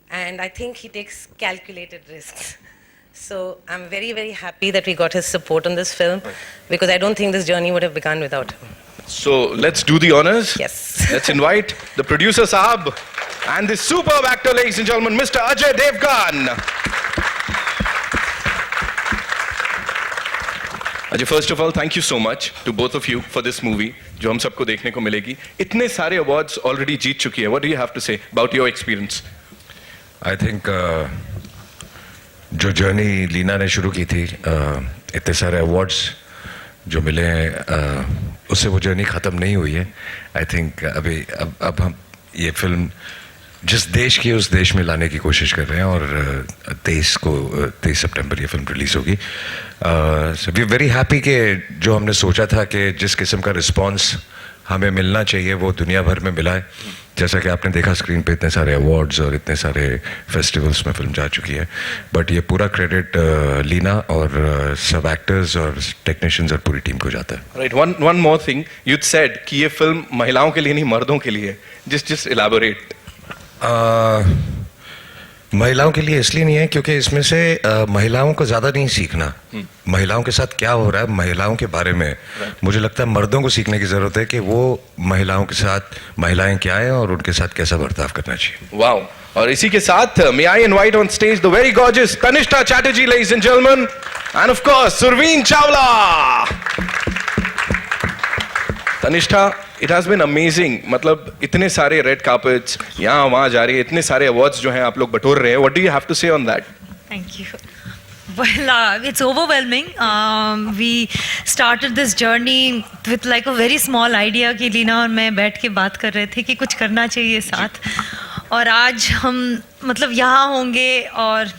and I think he takes calculated risks. So I'm very, very happy that we got his support on this film, because I don't think this journey would have begun without him. So let's do the honors. Yes. Let's invite the producer Saab and the superb actor, ladies and gentlemen, Mr. Ajay Devgan. Ajay, first of all, thank you so much to both of you for this movie, जो हम सबको देखने को मिलेगी. इतने सारे awards already जीत चुकी है. What do you have to say about your experience? I think जो जर्नी लीना ने शुरू की थी, इतने सारे अवार्ड्स जो मिले हैं, उससे वो जर्नी ख़त्म नहीं हुई है. आई थिंक अभी अब हम ये फिल्म जिस देश की उस देश में लाने की कोशिश कर रहे हैं, और 23 सितंबर ये फिल्म रिलीज़ होगी. सो वी वेरी हैप्पी कि जो हमने सोचा था कि जिस किस्म का रिस्पांस हमें मिलना चाहिए वो दुनिया भर में मिला है. जैसा कि आपने देखा स्क्रीन पे इतने सारे अवार्ड्स और इतने सारे फेस्टिवल्स में फिल्म जा चुकी है. बट ये पूरा क्रेडिट लीना और सब एक्टर्स और टेक्नीशियंस और पूरी टीम को जाता है. Right. One more thing. You said कि ये फिल्म महिलाओं के लिए नहीं, मर्दों के लिए है. Just elaborate. महिलाओं के लिए इसलिए नहीं है क्योंकि इसमें से महिलाओं को ज़्यादा नहीं सीखना. महिलाओं के साथ क्या हो रहा है, महिलाओं के बारे में मुझे लगता है मर्दों को सीखने की ज़रूरत है कि वो महिलाओं के साथ महिलाएं क्या हैं और उनके साथ कैसा बर्ताव करना चाहिए. Wow. और इसी के साथ may I invite on stage the very gorgeous Tanishta Chatterjee, ladies and gentlemen, and of course Surveen Chawla. Tanishta, it has been amazing. मतलब इतने सारे रेड कार्पेट्स यहाँ वहाँ जा रही है, इतने सारे अवार्ड्स जो हैं आप लोग बटोर रहे हैं. What do you have to say on that? Thank you. Well, it's overwhelming. We started this journey with like a very small idea कि लीना और मैं बैठ के बात कर रहे थे कि कुछ करना चाहिए साथ. और आज हम मतलब यहाँ होंगे और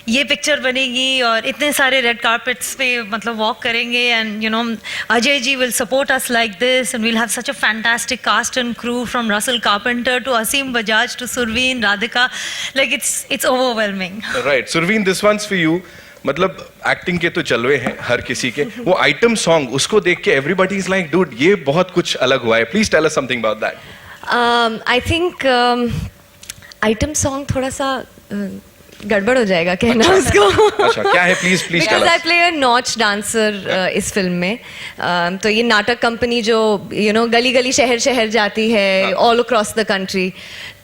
ये पिक्चर बनेगी और इतने सारे रेड कार्पेट्स पे मतलब वॉक करेंगे, and you know Ajay ji will support us like this, and we'll have such a fantastic cast and crew from Russell Carpenter to Asim Bajaj to Surveen Radhika. Like it's overwhelming. Right. Surveen, this one's for you. मतलब acting के तो जलवे हैं हर किसी के, वो item song उसको देख के एवरीबॉडी इज लाइक डूड ये बहुत कुछ अलग हुआ है. Please tell us something about that. I think item song थोड़ा सा गड़बड़ हो जाएगा कहना उसको. अच्छा, क्या है? Please tell because us. I play a nautch dancer इस फिल्म में. तो ये नाटक कंपनी जो गली गली शहर शहर जाती है ऑल अक्रॉस द कंट्री,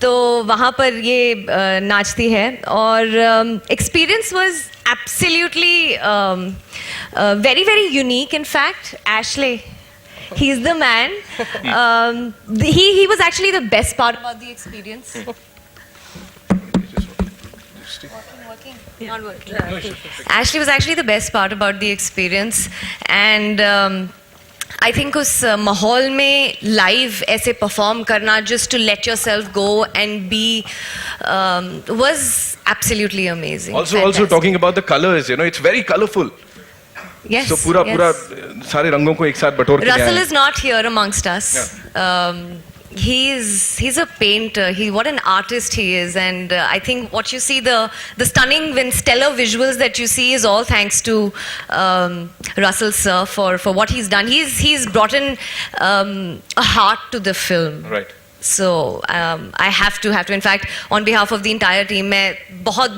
तो वहाँ पर ये नाचती है. और experience was absolutely very very unique. In fact Ashley, he's the man. He was actually the best part about the experience. Not working. Ashley was actually the best part about the experience, and I think उस माहौल में live ऐसे perform करना, just to let yourself go and be, was absolutely amazing. Also talking about the colors, it's very colorful. Yes. So पूरा सारे रंगों को एक साथ बटोर के Russell is not here amongst us. He's a painter. What an artist he is, and I think what you see, the stunning and stellar visuals that you see is all thanks to Russell sir for what he's done. He's brought in a heart to the film. Right. So I have to. In fact, on behalf of the entire team, मैं बहुत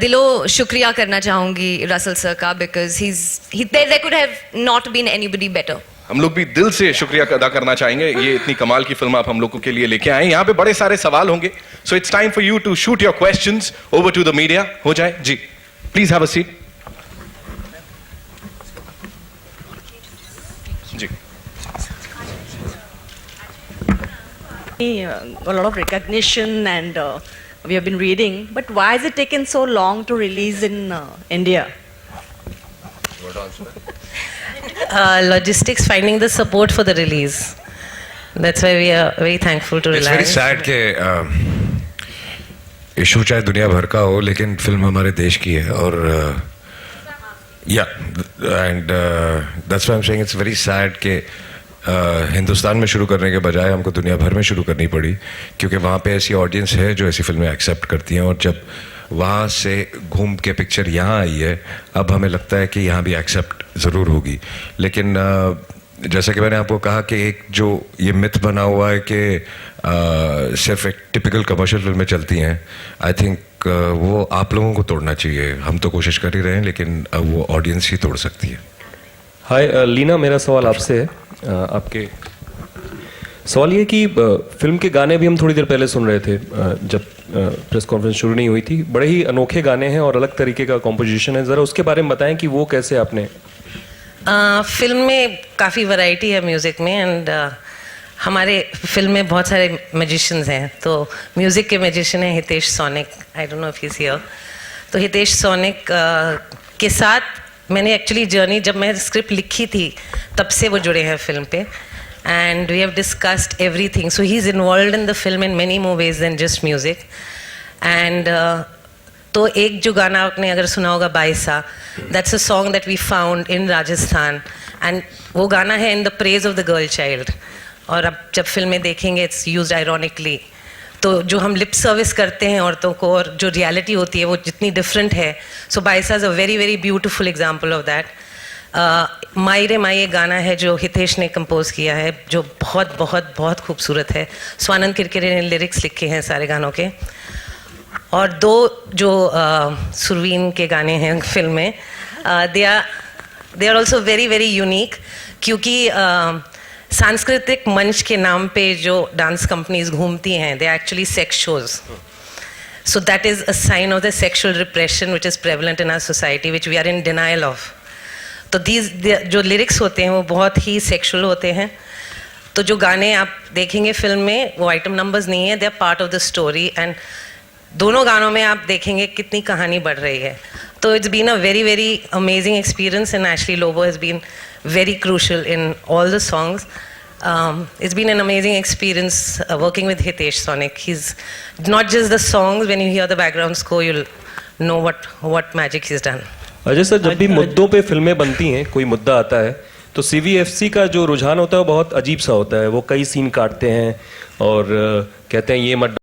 दिलो शुक्रिया करना चाहूँगी Russell sir का, because there could have not been anybody better. हम लोग भी दिल से शुक्रिया अदा करना चाहेंगे. ये इतनी कमाल की फिल्म आप हम लोगों के लिए लेके आए. यहाँ पे बड़े सारे सवाल होंगे, so it's time for you to shoot your questions over to the media. हो जाए जी. Please have a seat. जी. A lot of recognition, and we have been reading, but why has it taken so long to release in India? Logistics, finding the support for the release. That's why we are very thankful to It's Reliance. very sad कि issue चाहे दुनिया भर का हो, लेकिन film हमारे देश की है. और and that's why I'm saying it's very sad कि हिंदुस्तान में शुरू करने के बजाय हमको दुनिया भर में शुरू करनी पड़ी, क्योंकि वहाँ पे ऐसी ऑडियंस है जो ऐसी फिल्में एक्सेप्ट करती हैं. और जब वहाँ से घूम के पिक्चर यहाँ आई है, अब हमें लगता है कि यहाँ भी एक्सेप्ट ज़रूर होगी. लेकिन जैसा कि मैंने आपको कहा कि एक जो ये मिथ बना हुआ है कि सिर्फ एक टिपिकल कमर्शियल फिल्में चलती हैं, आई थिंक वो आप लोगों को तोड़ना चाहिए. हम तो कोशिश कर ही रहे हैं, लेकिन वो ऑडियंस ही तोड़ सकती है. हाय लीना, मेरा सवाल आपसे है. आपके सवाल ये कि फिल्म के गाने भी हम थोड़ी देर पहले सुन रहे थे जब प्रेस कॉन्फ्रेंस शुरू नहीं हुई थी. बड़े ही अनोखे गाने हैं और अलग तरीके का कॉम्पोजिशन है. ज़रा उसके बारे में बताएं कि वो कैसे आपने. फिल्म में काफ़ी वैरायटी है म्यूज़िक में, एंड हमारे फिल्म में बहुत सारे म्यूजिशियंस हैं. तो म्यूज़िक के म्यूजिशियन हैं Hitesh sonic. I don't know if he is here. तो हितेश सोनिक के साथ मैंने एक्चुअली जर्नी, जब मैं स्क्रिप्ट लिखी थी तब से वो जुड़े हैं फिल्म पे, and we have discussed everything. So he's involved in the film in many more ways than just music. And तो एक जो गाना आपने अगर सुना होगा Baisa, that's a song that we found in Rajasthan, and वो गाना है in the praise of the girl child. और अब जब फिल्म में देखेंगे it's used ironically. तो जो हम लिप सर्विस करते हैं औरतों को और जो रियलिटी होती है वो जितनी डिफरेंट है. So Baisa is a very very beautiful example of that. My रे माई एक गाना है जो हितेश ने कंपोज किया है, जो बहुत बहुत बहुत खूबसूरत है. स्वानंद किरकिरे ने लिरिक्स लिखे हैं सारे गानों के. और दो जो सुरवीन के गाने हैं फिल्म में, they are also very very unique, क्योंकि सांस्कृतिक मंच के नाम पे जो डांस कंपनीज घूमती हैं, they are actually sex shows. So that is a sign of the sexual repression which is prevalent in our society, which we are in denial of. तो जो लिरिक्स होते हैं वो बहुत ही सेक्सुअल होते हैं. तो जो गाने आप देखेंगे फिल्म में वो आइटम नंबर्स नहीं है, they are part of the story. And दोनों गानों में आप देखेंगे कितनी कहानी बढ़ रही है. तो it's been a very very amazing experience, and Ashley Lobo has been very crucial in all the songs. It's been an amazing experience working with Hitesh Sonik. He's not just the songs, when you hear the background score, you'll know what magic he's done. Ajay sir, जब भी मुद्दों पे फिल्में बनती हैं, कोई मुद्दा आता है तो CVFC का जो रुझान होता है वो बहुत अजीब सा होता है. वो कई सीन काटते हैं और कहते हैं ये मत